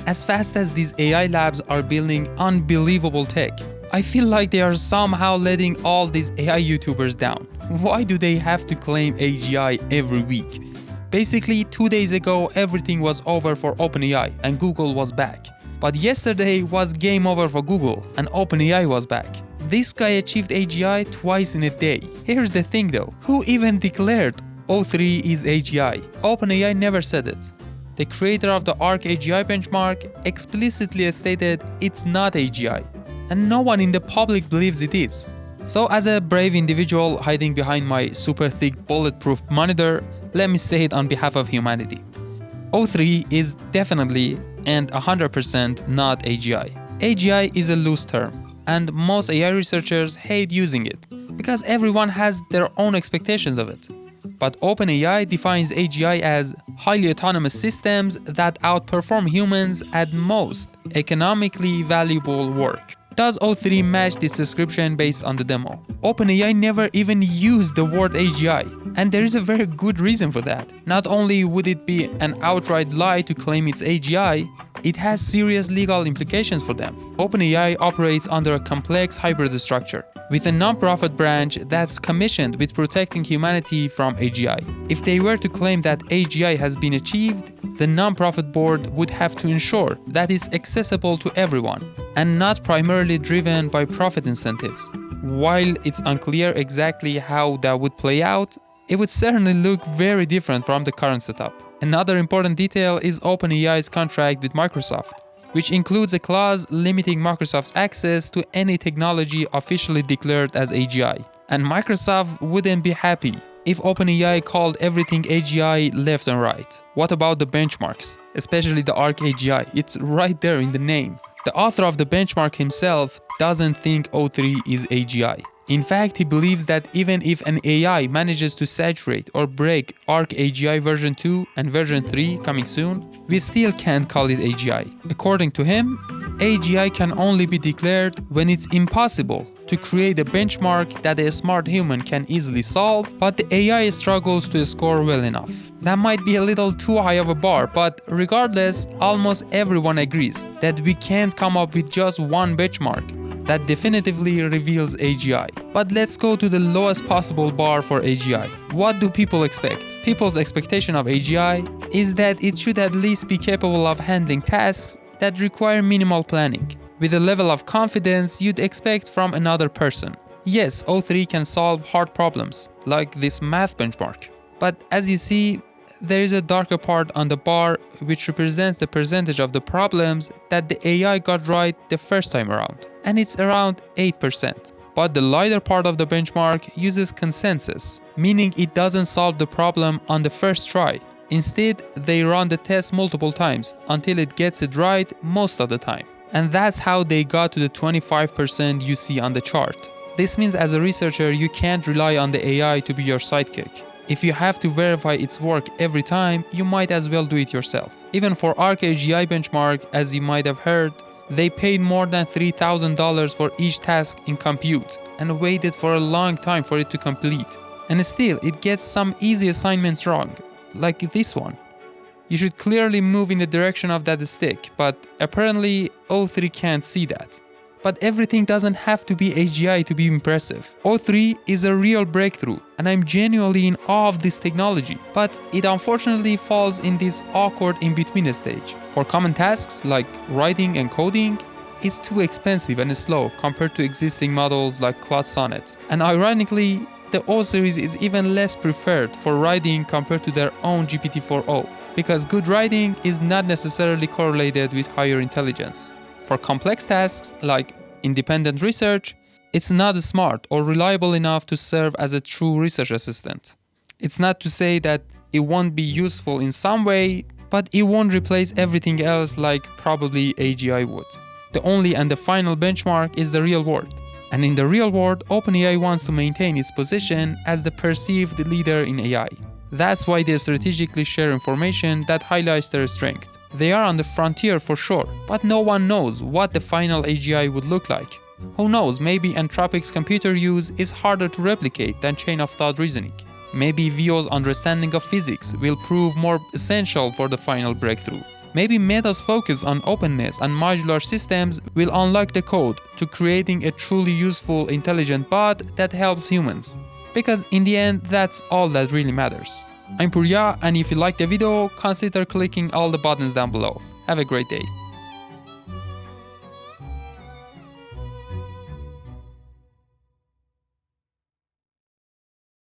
As fast as these AI labs are building unbelievable tech, I feel like they are somehow letting all these AI YouTubers down. Why do they have to claim AGI every week? Basically, 2 days ago, everything was over for OpenAI and Google was back. But yesterday was game over for Google and OpenAI was back. This guy achieved AGI twice in a day. Here's the thing though, who even declared O3 is AGI? OpenAI never said it. The creator of the ARC AGI benchmark explicitly stated it's not AGI, and no one in the public believes it is. So as a brave individual hiding behind my super thick bulletproof monitor, let me say it on behalf of humanity. O3 is definitely and 100% not AGI. AGI is a loose term, and most AI researchers hate using it because everyone has their own expectations of it. But OpenAI defines AGI as highly autonomous systems that outperform humans at most economically valuable work. Does O3 match this description based on the demo? OpenAI never even used the word AGI, and there is a very good reason for that. Not only would it be an outright lie to claim it's AGI, it has serious legal implications for them. OpenAI operates under a complex hybrid structure, with a non-profit branch that's commissioned with protecting humanity from AGI. If they were to claim that AGI has been achieved, the non-profit board would have to ensure that it's accessible to everyone and not primarily driven by profit incentives. While it's unclear exactly how that would play out, it would certainly look very different from the current setup. Another important detail is OpenAI's contract with Microsoft, which includes a clause limiting Microsoft's access to any technology officially declared as AGI. And Microsoft wouldn't be happy if OpenAI called everything AGI left and right. What about the benchmarks, especially the ARC AGI? It's right there in the name. The author of the benchmark himself doesn't think O3 is AGI. In fact, he believes that even if an AI manages to saturate or break ARC AGI version 2 and version 3 coming soon, we still can't call it AGI. According to him, AGI can only be declared when it's impossible to create a benchmark that a smart human can easily solve, but the AI struggles to score well enough. That might be a little too high of a bar, but regardless, almost everyone agrees that we can't come up with just one benchmark that definitively reveals AGI. But let's go to the lowest possible bar for AGI. What do people expect? People's expectation of AGI is that it should at least be capable of handling tasks that require minimal planning, with a level of confidence you'd expect from another person. Yes, O3 can solve hard problems, like this math benchmark. But as you see, there is a darker part on the bar which represents the percentage of the problems that the AI got right the first time around, and it's around 8%. But the lighter part of the benchmark uses consensus, meaning it doesn't solve the problem on the first try. Instead, they run the test multiple times until it gets it right most of the time. And that's how they got to the 25% you see on the chart. This means as a researcher, you can't rely on the AI to be your sidekick. If you have to verify its work every time, you might as well do it yourself. Even for ARC AGI benchmark, as you might have heard, they paid more than $3,000 for each task in compute and waited for a long time for it to complete. And still, it gets some easy assignments wrong, like this one. You should clearly move in the direction of that stick, but apparently O3 can't see that. But everything doesn't have to be AGI to be impressive. O3 is a real breakthrough, and I'm genuinely in awe of this technology, but it unfortunately falls in this awkward in-between stage. For common tasks like writing and coding, it's too expensive and slow compared to existing models like Claude Sonnet. And ironically, the O series is even less preferred for writing compared to their own GPT-4o, because good writing is not necessarily correlated with higher intelligence. For complex tasks like independent research, it's not smart or reliable enough to serve as a true research assistant. It's not to say that it won't be useful in some way, but it won't replace everything else like probably AGI would. The only and the final benchmark is the real world. And in the real world, OpenAI wants to maintain its position as the perceived leader in AI. That's why they strategically share information that highlights their strength. They are on the frontier for sure, but no one knows what the final AGI would look like. Who knows, maybe Anthropic's computer use is harder to replicate than chain of thought reasoning. Maybe Vio's understanding of physics will prove more essential for the final breakthrough. Maybe Meta's focus on openness and modular systems will unlock the code to creating a truly useful, intelligent bot that helps humans. Because in the end, that's all that really matters. I'm Purya, and if you liked the video, consider clicking all the buttons down below. Have a great day.